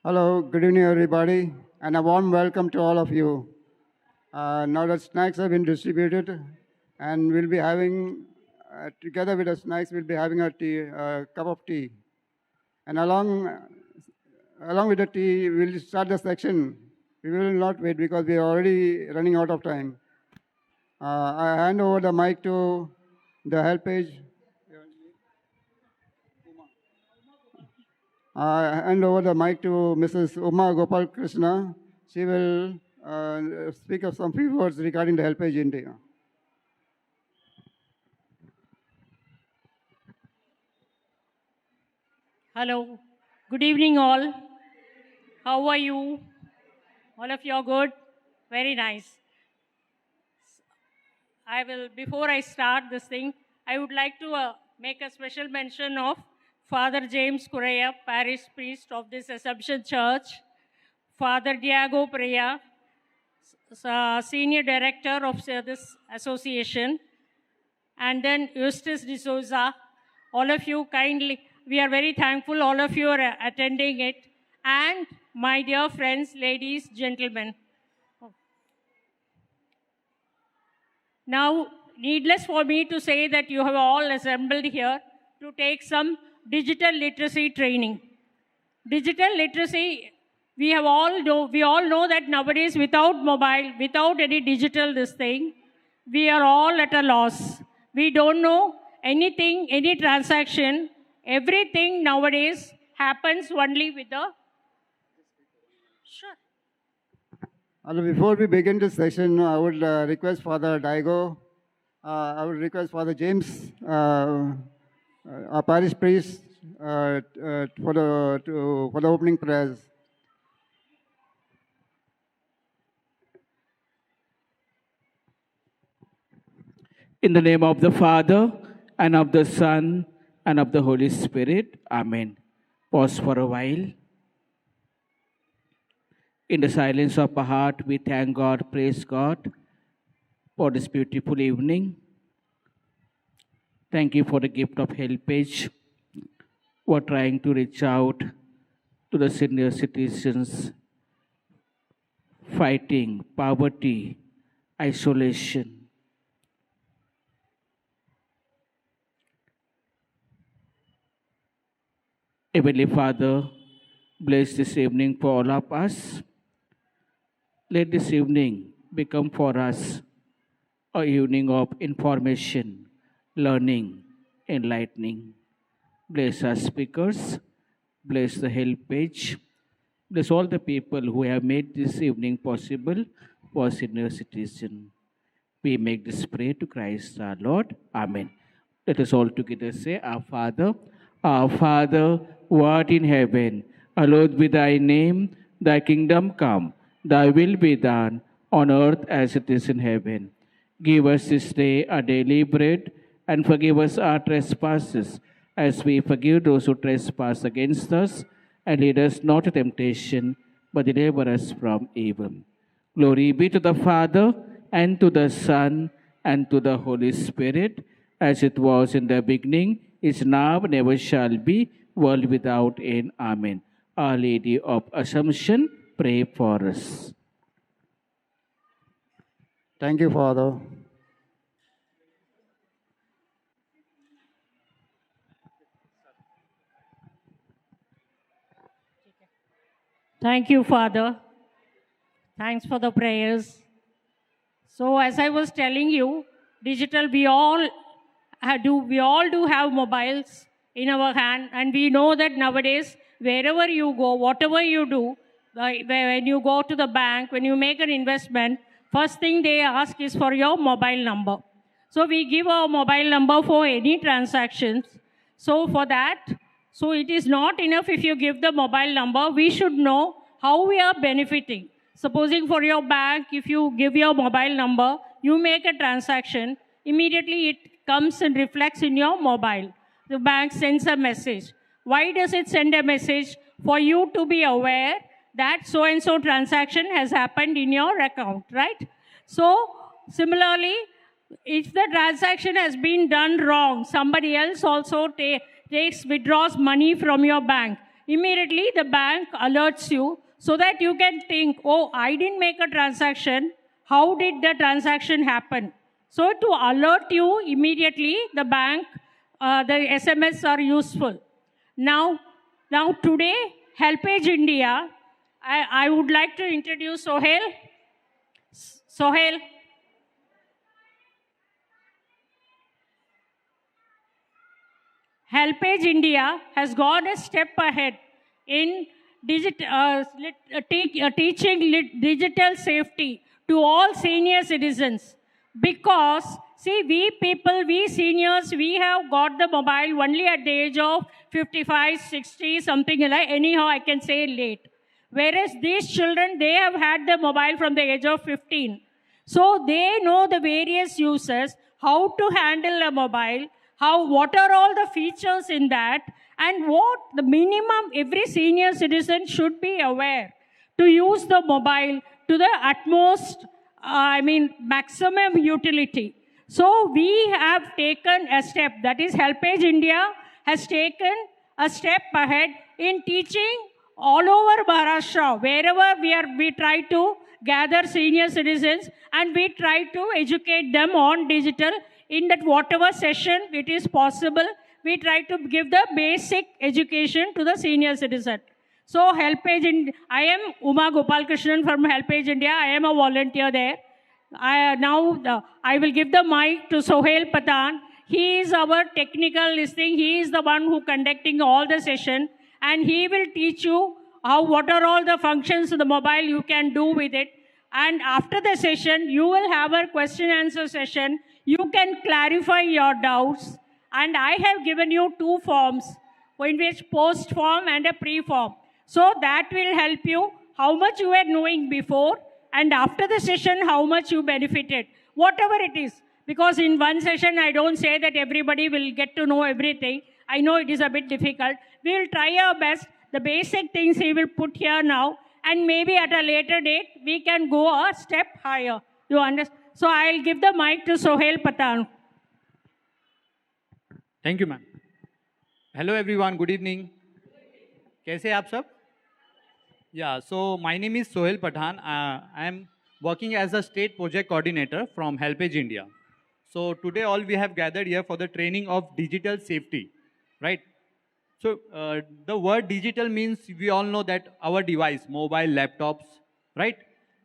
Hello, good evening, everybody, and a warm welcome to all of you. Now that snacks have been distributed, and we'll be having, together with the snacks, we'll be having a cup of tea. And along with the tea, we'll start the section. We will not wait because we are already running out of time. I hand over the mic to the help page. I hand over the mic to Mrs. Uma Gopal Krishna. She will speak of some few words regarding the helpage India. Hello. Good evening, all. How are you? All of you are good? Very nice. Before I start this thing, I would like to make a special mention of Father James Correa, parish priest of this Assumption Church, Father Diego Perea, senior director of this association, and then Eustace D'Souza. All of you kindly, we are very thankful all of you are attending it, and my dear friends, ladies, gentlemen. Now, needless for me to say that you have all assembled here to take some digital literacy training. Digital literacy, we all know that nowadays without mobile, without any digital this thing, we are all at a loss. We don't know anything, any transaction, everything nowadays happens only with the... Sure. Before we begin this session, I would request Father Diego, I would request Father James, our parish priest, for the opening prayers. In the name of the Father, and of the Son, and of the Holy Spirit. Amen. Pause for a while. In the silence of our heart, we thank God, praise God for this beautiful evening. Thank you for the gift of helpage. We're trying to reach out to the senior citizens fighting poverty, isolation. Heavenly Father, bless this evening for all of us. Let this evening become for us a evening of information, learning, enlightening. Bless our speakers, bless the help page, bless all the people who have made this evening possible for senior citizen. We make this prayer to Christ our Lord. Amen. Let us all together say, Our Father, who art in heaven, hallowed be thy name, thy kingdom come, thy will be done on earth as it is in heaven. Give us this day our daily bread, and forgive us our trespasses, as we forgive those who trespass against us. And lead us not to temptation, but deliver us from evil. Glory be to the Father, and to the Son, and to the Holy Spirit, as it was in the beginning, is now, and ever shall be, world without end. Amen. Our Lady of Assumption, pray for us. Thank you, Father. Thank you, Father. Thanks for the prayers. So, as I was telling you, digital, we all do have mobiles in our hand, and we know that nowadays, wherever you go, whatever you do, when you go to the bank, when you make an investment, first thing they ask is for your mobile number. So we give our mobile number for any transactions. So for that, so it is not enough if you give the mobile number. We should know how we are benefiting. Supposing for your bank, if you give your mobile number, you make a transaction, immediately it comes and reflects in your mobile. The bank sends a message. Why does it send a message? For you to be aware that so-and-so transaction has happened in your account, right? So, similarly, if the transaction has been done wrong, somebody else also withdraws money from your bank. immediately the bank alerts you so that you can think, oh, I didn't make a transaction. How did the transaction happen? So to alert you immediately, the bank, the SMS are useful. Now today, HelpAge India, I would like to introduce Sohail. Sohail. HelpAge India has gone a step ahead in teaching digital safety to all senior citizens. Because, see, we seniors, we have got the mobile only at the age of 55, 60, something like, anyhow, I can say late. Whereas these children, they have had the mobile from the age of 15. So they know the various uses, how to handle a mobile, what are all the features in that, and what the minimum every senior citizen should be aware to use the mobile to the utmost, maximum utility. So we have taken a step, that is HelpAge India has taken a step ahead in teaching all over Maharashtra, wherever we try to gather senior citizens and we try to educate them on digital. In that whatever session it is possible, we try to give the basic education to the senior citizen. So HelpAge, I am Uma Gopalkrishnan from HelpAge India. I am a volunteer there. I will give the mic to Sohail Pathan. He is our technical listing. He is the one who conducting all the session, and he will teach you what are all the functions of the mobile you can do with it. And after the session, you will have a question answer session. You can clarify your doubts. And I have given you 2 forms, in which post form and a pre form. So that will help you how much you were knowing before, and after the session, how much you benefited, whatever it is. Because in one session, I don't say that everybody will get to know everything. I know it is a bit difficult. We will try our best. The basic things he will put here now, and maybe at a later date, we can go a step higher. You understand? So I'll give the mic to Sohail Pathan. Thank you, ma'am. Hello, everyone. Good evening. कैसे हैं आप सब? Yeah, so my name is Sohail Pathan. I am working as a state project coordinator from HelpAge India. So today all we have gathered here for the training of digital safety, right? So the word digital means we all know that our device, mobile, laptops, right?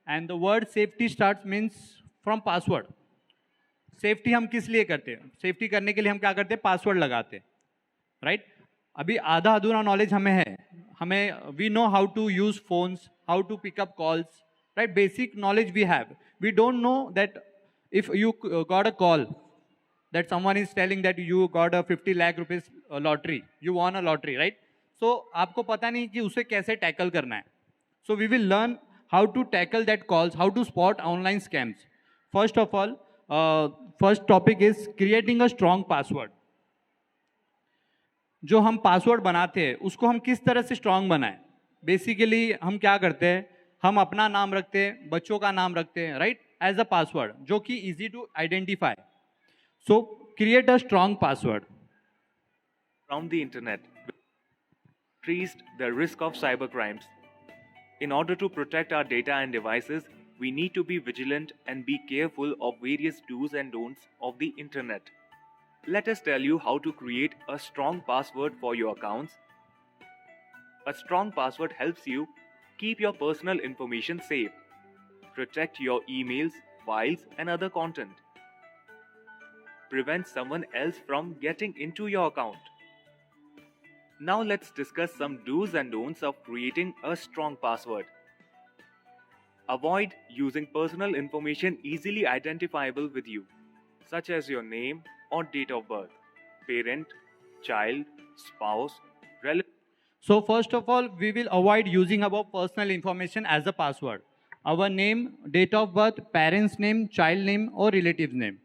And the word safety starts means from password. Safety हम किस लिए करते हैं? Safety करने के लिए हम क्या करते हैं? पासवर्ड लगाते हैं, राइट? अभी आधा अधूरा नॉलेज हमें है. हमें we know how to use phones, how to pick up calls, right? Basic knowledge we have. We don't know that if you got a call that someone is telling that you got a 50 lakh rupees lottery, you won a lottery, right? So आपको पता नहीं कि उसे कैसे tackle करना है. So we will learn how to tackle that calls, how to spot online scams. First of all, first topic is creating a strong password. जो हम पासवर्ड बनाते हैं उसको हम किस तरह से स्ट्रांग बनाएं? बेसिकली हम क्या करते हैं, हम अपना नाम रखते हैं, बच्चों का नाम रखते हैं, राइट, एज अ पासवर्ड, जो कि easy to identify. So create a strong password. Around the internet increased the risk of cybercrimes. In order to protect our data and devices, we need to be vigilant and be careful of various do's and don'ts of the internet. Let us tell you how to create a strong password for your accounts. A strong password helps you keep your personal information safe, protect your emails, files, and other content, prevent someone else from getting into your account. Now let's discuss some do's and don'ts of creating a strong password. Avoid using personal information easily identifiable with you, such as your name or date of birth, parent, child, spouse, relative. So first of all, we will avoid using our personal information as a password. Our name, date of birth, parents' name, child name और relatives name.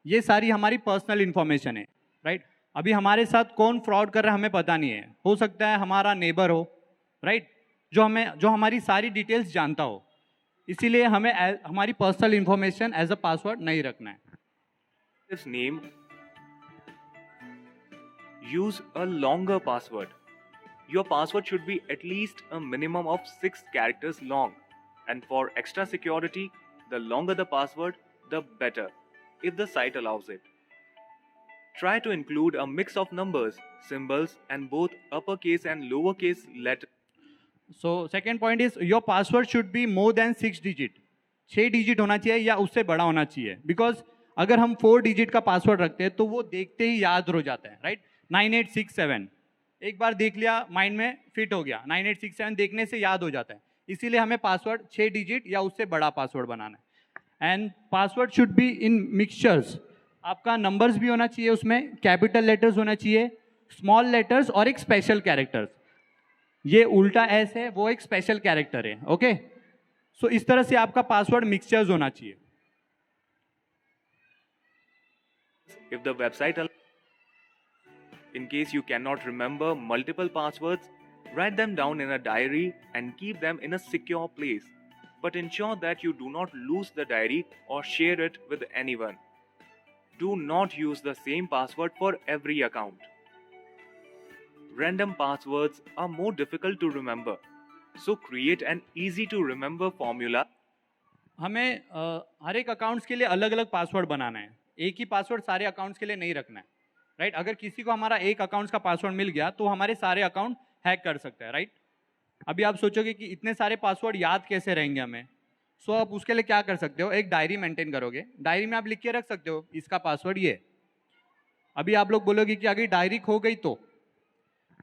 ये सारी हमारी personal information है, right? अभी हमारे साथ कौन fraud कर रहा है हमें पता नहीं है. हो सकता है हमारा नेबर हो, राइट, जो हमारी सारी डिटेल्स जानता हो. इसीलिए हमें हमारी personal information as a password नहीं रखना है. This name, use a longer password. Your password should be at least a minimum of 6 characters long, and for extra security, the longer the password, the better, if the site allows it. Try to include a mix of numbers, symbols, and both uppercase and lowercase letters. So second point is your password should be more than 6 digit. 6 digit होना चाहिए या उससे बड़ा होना चाहिए, because अगर हम 4 digit का पासवर्ड रखते हैं तो वो देखते ही याद हो जाता है, राइट? 9867 एक बार देख लिया, माइंड में फिट हो गया, 9867 देखने से याद हो जाता है. इसीलिए हमें पासवर्ड 6 डिजिट या उससे बड़ा पासवर्ड बनाना है. And password should be in mixtures. आपका नंबर्स भी होना चाहिए उसमें, कैपिटल लेटर्स होना चाहिए, स्मॉल लेटर्स और एक स्पेशल कैरेक्टर्स. ये उल्टा एस है, वो एक स्पेशल कैरेक्टर है. ओके, सो इस तरह से आपका पासवर्ड मिक्सचर्स होना चाहिए. If the website in case you cannot remember multiple passwords, write them down in a diary and keep them in a secure place. But ensure that you do not lose the diary or share it with anyone. Do not use the same password for every account. Random passwords are more difficult to remember, so create an easy to remember formula. हमें हर एक accounts के लिए अलग अलग password बनाना है. एक ही password सारे accounts के लिए नहीं रखना है, राइट? अगर किसी को हमारा एक अकाउंट्स का पासवर्ड मिल गया तो हमारे सारे अकाउंट हैक कर सकता है, राइट? अभी आप सोचोगे कि इतने सारे पासवर्ड याद कैसे रहेंगे हमें. सो आप उसके लिए क्या कर सकते हो, एक डायरी मेंटेन करोगे. डायरी में आप लिख के रख सकते हो इसका पासवर्ड ये. अभी आप लोग बोलोगे कि अगर डायरी खो गई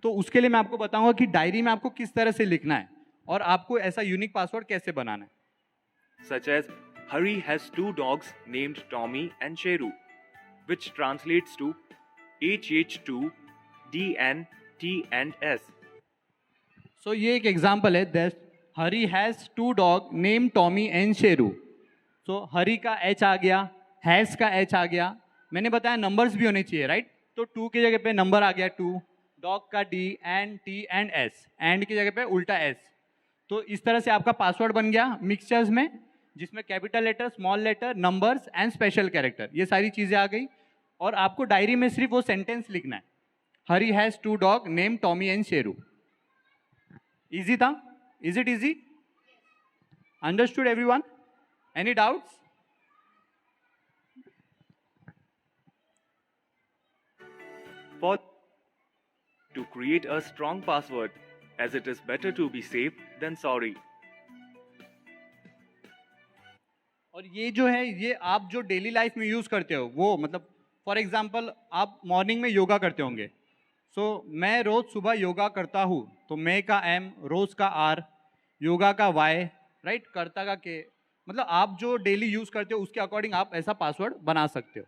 तो उसके लिए मैं आपको बताऊंगा कि डायरी में आपको किस तरह से लिखना है और आपको ऐसा यूनिक पासवर्ड कैसे बनाना है. Such as Hari has 2 dogs named Tommy and Sheru, which translates to HH2 DNT and S. सो ये एक एग्जाम्पल है. That Hari has 2 dog name Tommy and Sheru. So Hari का एच आ गया, हैज़ का एच आ गया. मैंने बताया नंबर्स भी होने चाहिए, राइट? तो 2 की जगह पे नंबर आ गया 2, डॉग का D and T and S, and की जगह पे उल्टा एस. तो इस तरह से आपका पासवर्ड बन गया मिक्सचर्स में, जिसमें capital letter, small letter, numbers and special character, ये सारी चीज़ें आ गई. और आपको डायरी में सिर्फ वो सेंटेंस लिखना है, Hari has 2 dog name Tommy and Sheru. Easy था? Is it easy? Understood everyone? Any doubts? For to create a strong password, as it is better to be safe than sorry. और ये जो है, ये आप जो डेली लाइफ में यूज़ करते हो वो, मतलब फॉर एग्जांपल आप मॉर्निंग में योगा करते होंगे. सो मैं रोज़ सुबह योगा करता हूँ, तो मैं का एम, रोज़ का आर, योगा का वाई, राइट, करता का के. मतलब आप जो डेली यूज़ करते हो उसके अकॉर्डिंग आप ऐसा पासवर्ड बना सकते हो.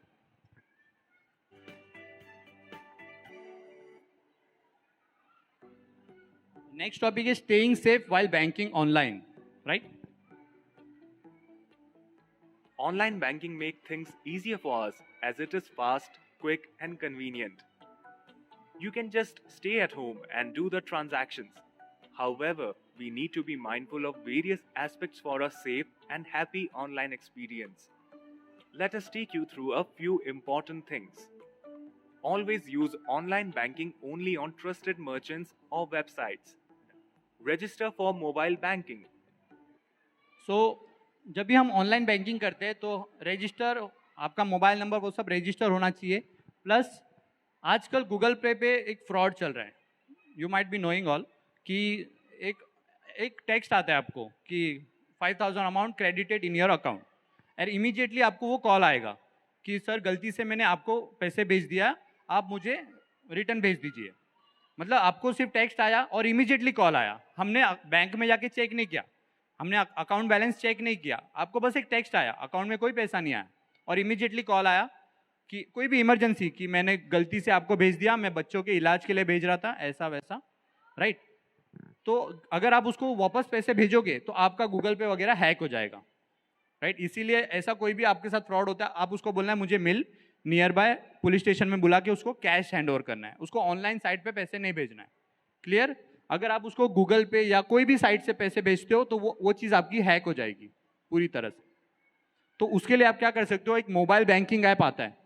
Next topic is staying safe while banking online, right? Online banking makes things easier for us as it is fast, quick, and convenient. You can just stay at home and do the transactions. However, we need to be mindful of various aspects for a safe and happy online experience. Let us take you through a few important things. Always use online banking only on trusted merchants or websites. Register for mobile banking. सो जब भी हम online banking करते हैं तो register, आपका mobile number वो सब register होना चाहिए. प्लस आजकल गूगल पे एक फ्रॉड चल रहा है. You might be knowing all कि एक टेक्स्ट आता है आपको कि 5000 amount credited in your account, और इमीडिएटली आपको वो कॉल आएगा कि सर गलती से मैंने आपको पैसे भेज दिया, आप मुझे रिटर्न भेज दीजिए. मतलब आपको सिर्फ टेक्स्ट आया और इमीडिएटली कॉल आया. हमने बैंक में जाके चेक नहीं किया, हमने अकाउंट बैलेंस चेक नहीं किया, आपको बस एक टेक्स्ट आया, अकाउंट में कोई पैसा नहीं आया, और इमीडिएटली कॉल आया कि कोई भी इमरजेंसी, कि मैंने गलती से आपको भेज दिया, मैं बच्चों के इलाज के लिए भेज रहा था, ऐसा वैसा, राइट? तो अगर आप उसको वापस पैसे भेजोगे तो आपका गूगल पे वगैरह हैक हो जाएगा, राइट? इसीलिए ऐसा कोई भी आपके साथ फ्रॉड होता है, आप उसको बोलना है मुझे मिल, नियर बाय पुलिस स्टेशन में बुला के उसको कैश हैंड ओवर करना है, उसको ऑनलाइन साइट पे पैसे नहीं भेजना है. क्लियर? अगर आप उसको गूगल पे या कोई भी साइट से पैसे भेजते हो तो वो चीज़ आपकी हैक हो जाएगी पूरी तरह से. तो उसके लिए आप क्या कर सकते हो, एक मोबाइल बैंकिंग ऐप आता है.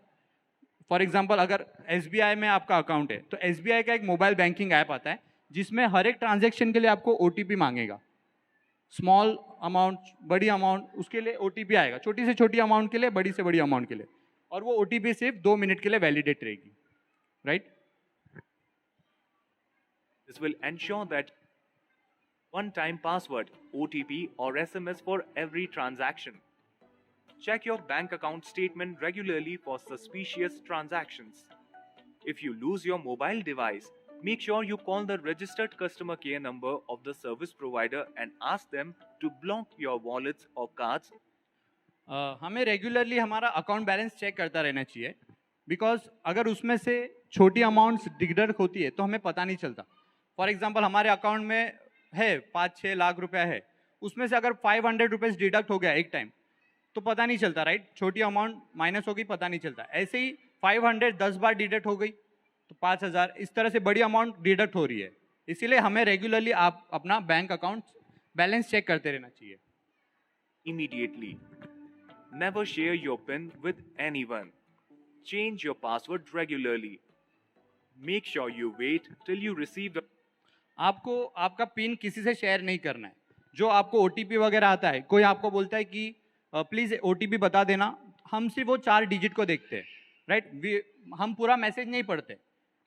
फॉर एग्जाम्पल अगर SBI में आपका अकाउंट है तो SBI का एक मोबाइल बैंकिंग ऐप आता है जिसमें हर एक ट्रांजैक्शन के लिए आपको OTP मांगेगा। स्मॉल अमाउंट, बड़ी अमाउंट, उसके लिए OTP आएगा, छोटी से छोटी अमाउंट के लिए, बड़ी से बड़ी अमाउंट के लिए, और वो OTP सिर्फ 2 मिनट के लिए वैलिडेट रहेगी, right? This will ensure that one-time password, OTP or SMS for every transaction. Check your bank account statement regularly for suspicious transactions. If you lose your mobile device, make sure you call the registered customer care number of the service provider and ask them to block your wallets or cards. हमें regularly हमारा account balance check करता रहना चाहिए, because अगर उसमें से छोटी amounts deduct होती है तो हमें पता नहीं चलता। फॉर एग्जांपल हमारे अकाउंट में है 5-6 लाख रुपया है, उसमें से अगर 500 रुपीज़ डिडक्ट हो गया एक टाइम तो पता नहीं चलता, राइट? छोटी अमाउंट माइनस हो गई, पता नहीं चलता। ऐसे ही 500 10 बार डिडक्ट हो गई तो 5000, इस तरह से बड़ी अमाउंट डिडक्ट हो रही है। इसीलिए हमें रेगुलरली आप अपना बैंक अकाउंट बैलेंस चेक करते रहना चाहिए। Immediately. Never share your PIN with anyone. Change your password regularly. Make sure you wait till you receive the आपको आपका पिन किसी से शेयर नहीं करना है। जो आपको OTP वगैरह आता है, कोई आपको बोलता है कि प्लीज़ OTP बता देना, हम सिर्फ वो 4 डिजिट को देखते हैं, राइट? हम पूरा मैसेज नहीं पढ़ते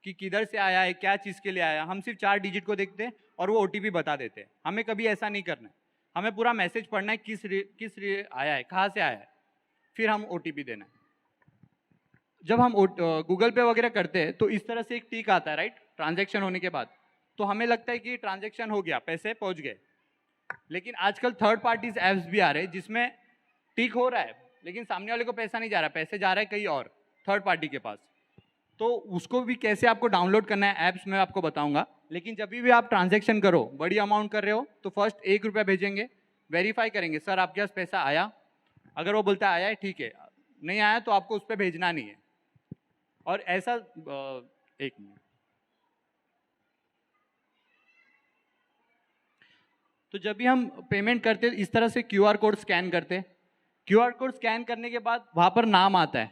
कि किधर से आया है, क्या चीज़ के लिए आया, हम सिर्फ 4 डिजिट को देखते हैं और वो OTP बता देते हैं। हमें कभी ऐसा नहीं करना है, हमें पूरा मैसेज पढ़ना है, किस लिए आया है, कहाँ से आया है, फिर हम OTP देना है। जब हम गूगल पे वगैरह करते हैं तो इस तरह से एक टिक आता है, राइट? ट्रांजैक्शन होने के बाद तो हमें लगता है कि ट्रांजैक्शन हो गया, पैसे पहुंच गए। लेकिन आजकल थर्ड पार्टीज ऐप्स भी आ रहे हैं जिसमें टिक हो रहा है लेकिन सामने वाले को पैसा नहीं जा रहा, पैसे जा रहा है कहीं और, थर्ड पार्टी के पास। तो उसको भी कैसे आपको डाउनलोड करना है ऐप्स में आपको बताऊंगा। लेकिन जब भी आप ट्रांजैक्शन करो, बड़ी अमाउंट कर रहे हो, तो फर्स्ट 1 रुपया भेजेंगे, वेरीफाई करेंगे सर आपके पास पैसा आया। अगर वो बोलता है आया है, ठीक है, नहीं आया तो आपको उस पर भेजना नहीं है। और ऐसा एक मिनट, तो जब भी हम पेमेंट करते इस तरह से QR कोड स्कैन करते, QR कोड स्कैन करने के बाद वहां पर नाम आता है,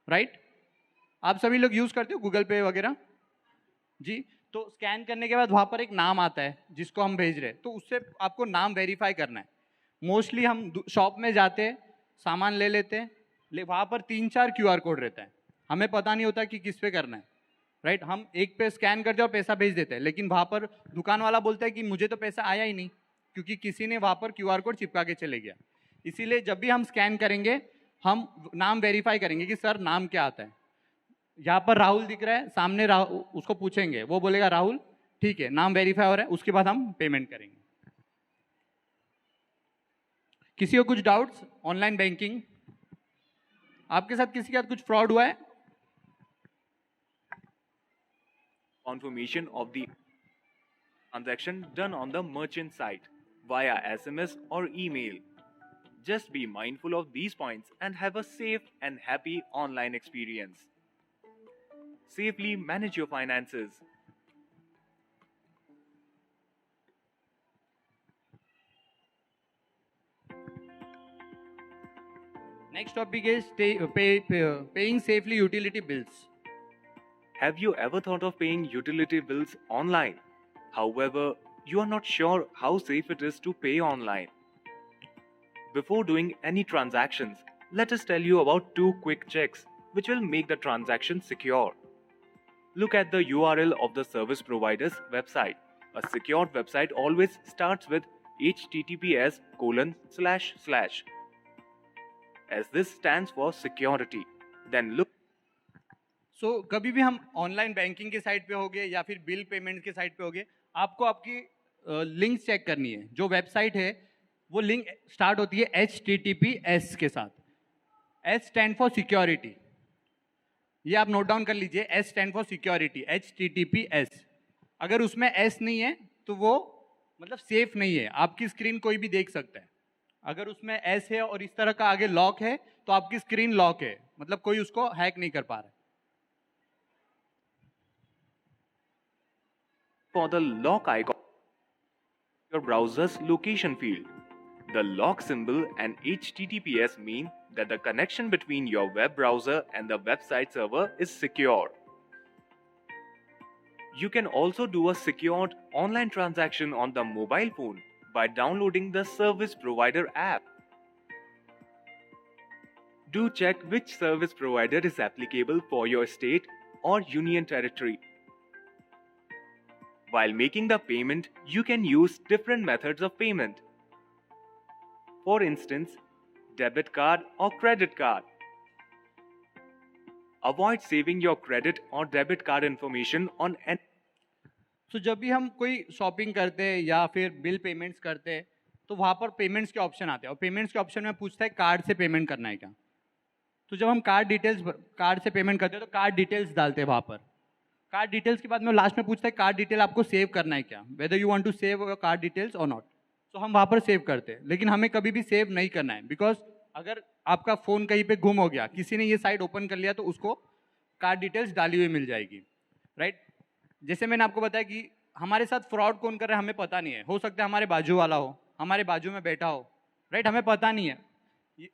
राइट? आप सभी लोग यूज करते हो गूगल पे वगैरह जी? तो स्कैन करने के बाद वहां पर एक नाम आता है जिसको हम भेज रहे हैं, तो उससे आपको नाम वेरीफाई करना है। मोस्टली हम शॉप में जाते हैं, सामान ले लेते हैं, वहां पर 3-4 QR कोड रहता है, हमें पता नहीं होता कि किस पे करना है, राइट? हम एक पे स्कैन करते हैं और पैसा भेज देते हैं, लेकिन वहां पर दुकान वाला बोलता है कि मुझे तो पैसा आया ही नहीं, क्योंकि किसी ने वहां पर QR कोड चिपका के चले गया। इसीलिए जब भी हम स्कैन करेंगे हम नाम वेरीफाई करेंगे कि सर नाम क्या आता है। यहाँ पर राहुल दिख रहा है, सामने उसको पूछेंगे, वो बोलेगा राहुल, ठीक है, नाम वेरीफाई हो रहा है, उसके बाद हम पेमेंट करेंगे। किसी को कुछ डाउट्स? ऑनलाइन बैंकिंग, आपके साथ किसी के साथ कुछ फ्रॉड हुआ है? confirmation of the transaction done on the merchant site via SMS or email. Just be mindful of these points and have a safe and happy online experience. Safely manage your finances. Next topic is paying safely utility bills. Have you ever thought of paying utility bills online? However, you are not sure how safe it is to pay online. Before doing any transactions, let us tell you about 2 quick checks which will make the transaction secure. Look at the URL of the service provider's website. A secured website always starts with https:// as this stands for security. Then look कभी भी हम online banking के site पे होगे या फिर bill payment के site पे होगे, आपको आपकी लिंक चेक करनी है। जो वेबसाइट है वो लिंक स्टार्ट होती है HTTPS के साथ। S स्टैंड फॉर सिक्योरिटी, ये आप नोट डाउन कर लीजिए, S stand for security, HTTPS। अगर उसमें S नहीं है तो वो मतलब सेफ नहीं है, आपकी स्क्रीन कोई भी देख सकता है। अगर उसमें S है और इस तरह का आगे लॉक है तो आपकी स्क्रीन लॉक है, मतलब कोई उसको हैक नहीं कर पा रहा है। for the lock icon your browser's location field. The lock symbol and HTTPS mean that the connection between your web browser and the website server is secure. You can also do a secured online transaction on the mobile phone by downloading the service provider app. Do check which service provider is applicable for your state or union territory. While making the payment, you can use different methods of payment. For instance, debit card or credit card. Avoid saving your credit or debit card information on any सो जब भी हम कोई shopping करते हैं या फिर bill payments करते हैं तो वहाँ पर पेमेंट्स के ऑप्शन आते हैं और पेमेंट्स के ऑप्शन में पूछता है कार्ड से पेमेंट करना है क्या। तो जब हम कार्ड से पेमेंट करते हैं तो कार्ड डिटेल्स डालते हैं वहाँ पर। कार्ड डिटेल्स के बाद में लास्ट में पूछता है कार्ड डिटेल आपको सेव करना है क्या, whether you want to save your card details और नॉट। तो हम वहाँ पर सेव करते हैं, लेकिन हमें कभी भी सेव नहीं करना है, बिकॉज अगर आपका फ़ोन कहीं पे गुम हो गया, किसी ने ये साइट ओपन कर लिया तो उसको कार्ड डिटेल्स डाली हुई मिल जाएगी, राइट। जैसे मैंने आपको बताया कि हमारे साथ फ्रॉड कौन कर रहा है हमें पता नहीं है, हो सकता है हमारे बाजू वाला हो, हमारे बाजू में बैठा हो, राइट, हमें पता नहीं है।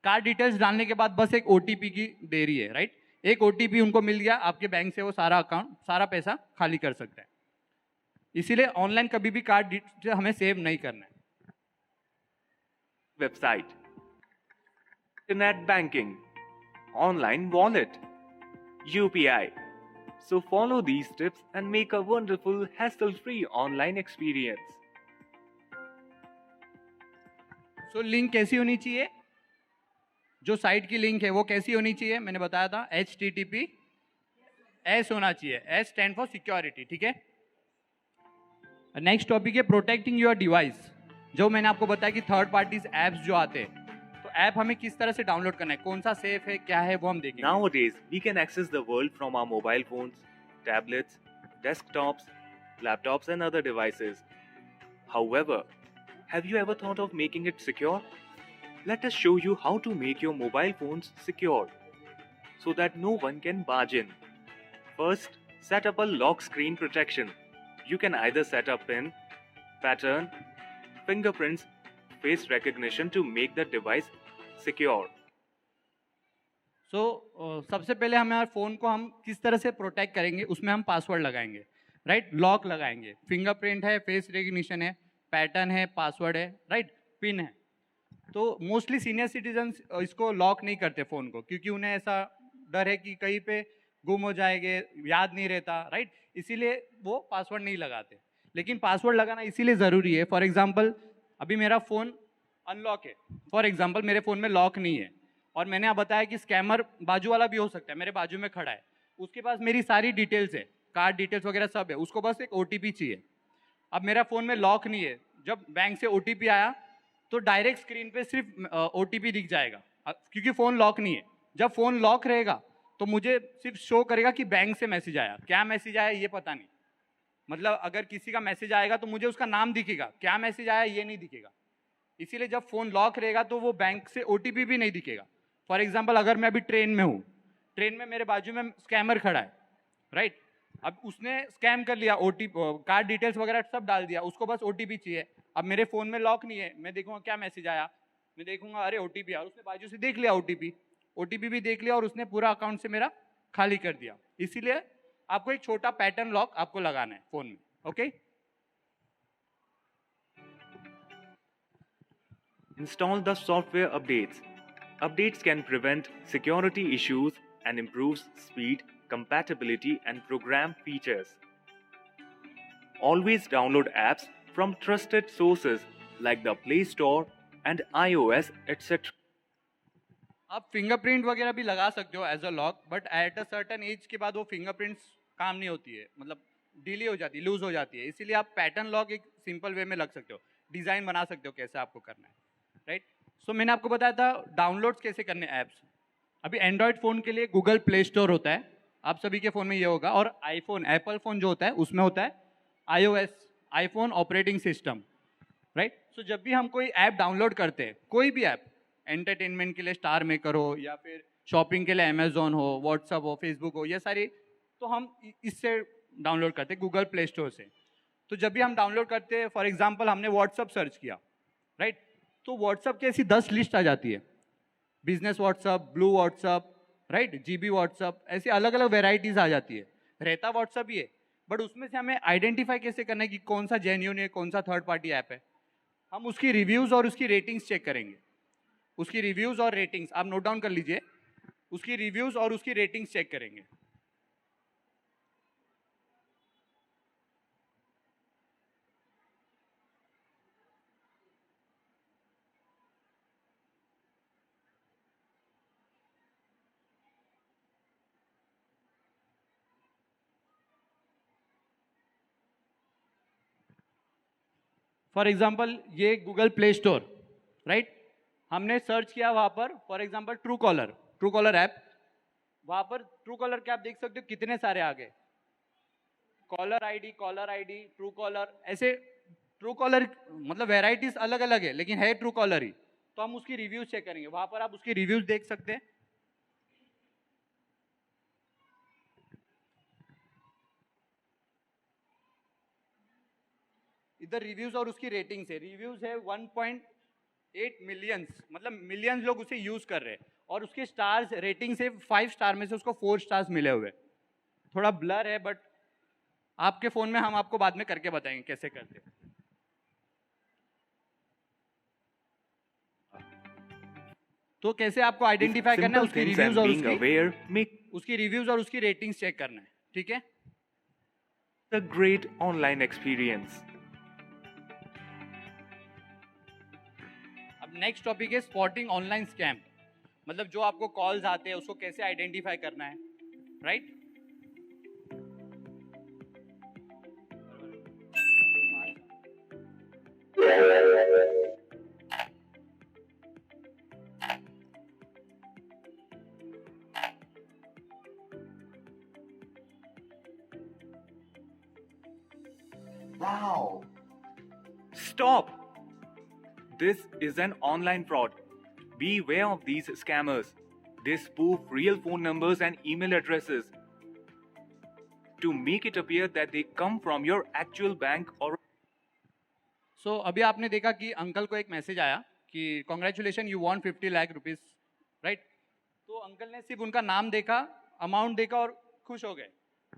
कार्ड डिटेल्स डालने के बाद बस एक OTP की देरी है, राइट। एक OTP उनको मिल गया आपके बैंक से, वो सारा पैसा खाली कर सकता है। इसीलिए ऑनलाइन कभी भी कार्ड डिटेल्स हमें सेव नहीं करना है। website, internet banking, online wallet, UPI. So follow these tips and make a wonderful hassle-free online experience. So link कैसी होनी चाहिए, जो साइट की लिंक है वो कैसी होनी चाहिए, मैंने बताया था HTTPS होना चाहिए, S स्टैंड फॉर सिक्योरिटी, ठीक है। नेक्स्ट टॉपिक है प्रोटेक्टिंग योर डिवाइस। जो मैंने आपको बताया कि थर्ड पार्टीज ऐप्स जो आते हैं, तो ऐप हमें किस तरह से डाउनलोड करना है, कौन सा सेफ है, क्या है, वो हम देखेंगे। Nowadays, we can access the world from our mobile phones, tablets, desktops, laptops, and other devices. However, have you ever thought of making it secure? Let us show you how to make your mobile phones secure so that no one can barge in. First, set up a lock screen protection. You can either set a PIN, pattern, fingerprints, face recognition to make the device secure. सो सबसे पहले हमारे phone को हम किस तरह से protect करेंगे, उसमें हम पासवर्ड लगाएंगे, राइट, लॉक लगाएंगे, फिंगरप्रिंट है, फेस रिकग्निशन है, पैटर्न है, पासवर्ड है, राइट, पिन है। तो मोस्टली सीनियर सिटीजन्स इसको लॉक नहीं करते फ़ोन को, क्योंकि उन्हें ऐसा डर है कि कहीं पे गुम हो जाएंगे, याद नहीं रहता, राइट, इसीलिए वो पासवर्ड नहीं लगाते। लेकिन पासवर्ड लगाना इसीलिए ज़रूरी है, फॉर एग्जांपल अभी मेरा फ़ोन अनलॉक है, फॉर एग्जांपल मेरे फ़ोन में लॉक नहीं है, और मैंने आप बताया कि स्कैमर बाजू वाला भी हो सकता है, मेरे बाजू में खड़ा है, उसके पास मेरी सारी डिटेल्स है, कार्ड डिटेल्स वगैरह सब है, उसको बस एक OTP चाहिए। अब मेरा फ़ोन में लॉक नहीं है, जब बैंक से OTP आया तो डायरेक्ट स्क्रीन पे सिर्फ OTP दिख जाएगा, क्योंकि फ़ोन लॉक नहीं है। जब फ़ोन लॉक रहेगा तो मुझे सिर्फ शो करेगा कि बैंक से मैसेज आया, क्या मैसेज आया ये पता नहीं, मतलब अगर किसी का मैसेज आएगा तो मुझे उसका नाम दिखेगा, क्या मैसेज आया ये नहीं दिखेगा। इसीलिए जब फ़ोन लॉक रहेगा तो वो बैंक से OTP भी नहीं दिखेगा। फॉर एग्जाम्पल अगर मैं अभी ट्रेन में हूँ, ट्रेन में मेरे बाजू में स्कैमर खड़ा है, राइट, अब उसने स्कैम कर लिया, कार्ड डिटेल्स वगैरह सब डाल दिया, उसको बस OTP चाहिए। अब मेरे फ़ोन में लॉक नहीं है, मैं देखूंगा क्या मैसेज आया, मैं देखूंगा अरे OTP आया, उसने बाजू से देख लिया, OTP भी देख लिया और उसने पूरा अकाउंट से मेरा खाली कर दिया। इसीलिए आपको एक छोटा पैटर्न लॉक आपको लगाना है फ़ोन में, okay. Install the software updates. Updates can prevent security issues and improves speed, compatibility, and program features. Always download apps from trusted sources like the Play Store and iOS, etc. आप fingerprint वगैरह भी लगा सकते हो as a lock, but at a certain age के बाद वो fingerprints काम नहीं होती है, मतलब डिले हो जाती है, लूज हो जाती है। इसीलिए आप पैटर्न लॉक एक सिंपल वे में लग सकते हो, डिज़ाइन बना सकते हो कैसे आपको करना है, राइट। सो मैंने आपको बताया था डाउनलोड्स कैसे करने ऐप्स। अभी एंड्रॉयड फ़ोन के लिए गूगल प्ले स्टोर होता है, आप सभी के फ़ोन में ये होगा, और आईफोन एप्पल फ़ोन जो होता है उसमें होता है iOS, iPhone operating system, right. So जब भी हम कोई ऐप डाउनलोड करते हैं, कोई भी ऐप, एंटरटेनमेंट के लिए स्टार मेकर हो या फिर शॉपिंग के लिए अमेजोन हो, व्हाट्सअप हो, फेसबुक हो, ये सारी तो हम इससे डाउनलोड करते हैं गूगल प्ले स्टोर से। तो जब भी हम डाउनलोड करते हैं, फॉर एग्जांपल हमने व्हाट्सअप सर्च किया, राइट, तो व्हाट्सअप की ऐसी 10 लिस्ट आ जाती है, business WhatsApp, blue WhatsApp, right, GB WhatsApp, ऐसी अलग अलग वेराइटीज़ आ जाती है। रहता व्हाट्सअप ही है, बट उसमें से हमें आइडेंटिफाई कैसे करना है कि कौन सा जेन्यून है, कौन सा थर्ड पार्टी ऐप है? हम उसकी रिव्यूज़ और उसकी रेटिंग्स चेक करेंगे। उसकी रिव्यूज़ और रेटिंग्स आप नोट डाउन कर लीजिए, उसकी रिव्यूज़ और उसकी रेटिंग्स चेक करेंगे। फॉर एग्जाम्पल ये गूगल प्ले स्टोर, राइट? हमने सर्च किया वहां पर, for example true collar app, वहां पर ट्रू कॉलर के आप देख सकते हो कितने सारे आ गए, कॉलर आईडी, ट्रू कॉलर, ऐसे ट्रू कॉलर मतलब वेराइटीज अलग अलग है, लेकिन है ट्रू कॉलर ही। तो हम उसकी रिव्यूज चेक करेंगे, वहां पर आप उसकी रिव्यूज देख सकते हैं। इधर रिव्यूज और उसकी रेटिंग्स है, रिव्यूज है 1.8 मिलियंस, मतलब मिलियंस लोग उसे यूज कर रहे हैं, और उसके स्टार्स रेटिंग से 5 स्टार में से उसको 4 स्टार्स मिले हुए। थोड़ा ब्लर है बट आपके फोन में हम आपको बाद में करके बताएंगे कैसे करते हैं। तो कैसे आपको आइडेंटिफाई करना है, Simple उसकी things रिव्यूज and और being aware make उसकी रिव्यूज और उसकी रेटिंग्स चेक करना है, ठीक है? a great online experience. अब नेक्स्ट टॉपिक है स्पॉटिंग ऑनलाइन स्कैम, मतलब जो आपको कॉल्स आते हैं उसको कैसे आइडेंटिफाई करना है, right? Wow! Stop! This is an online fraud. Beware of these scammers. They spoof real phone numbers and email addresses to make it appear that they come from your actual bank or सो अभी आपने देखा कि uncle को एक message आया कि congratulation you want 50 lakh rupees, right? तो uncle ने सिर्फ उनका नाम देखा, अमाउंट देखा और खुश हो गए,